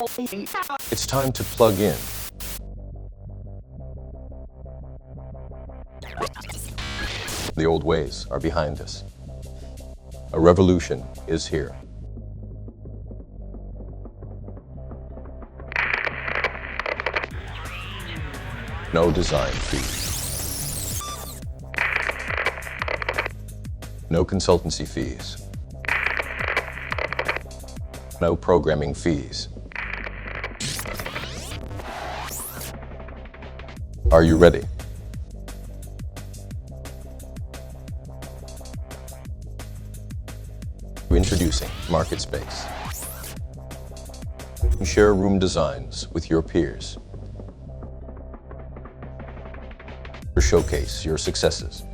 It's time to plug in. The old ways are behind us. A revolution is here. No design fees. No consultancy fees. No programming fees. Are you ready? Introducing MarketSpace. Share room designs with your peers. Showcase your successes.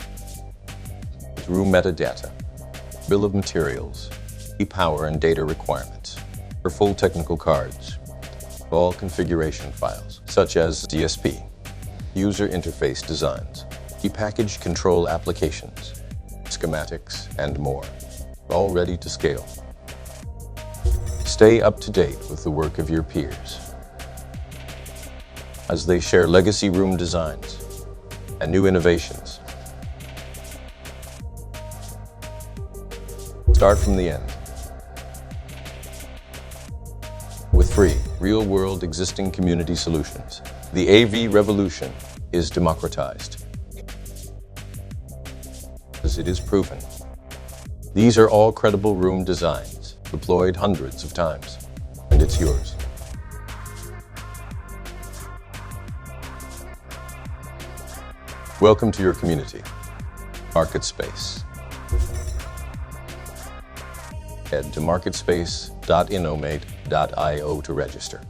Through metadata, bill of materials, power and data requirements, for full technical cards, all configuration files, such as DSP, user interface designs, package control applications, schematics, and more, all ready to scale. Stay up to date with the work of your peers as they share legacy room designs and new innovations. Start from the end. With free, real-world existing community solutions, the AV revolution is democratized. As it is proven, these are all credible room designs, deployed hundreds of times, and it's yours. Welcome to your community, MarketSpace. Head to marketspace.innomate.io to register.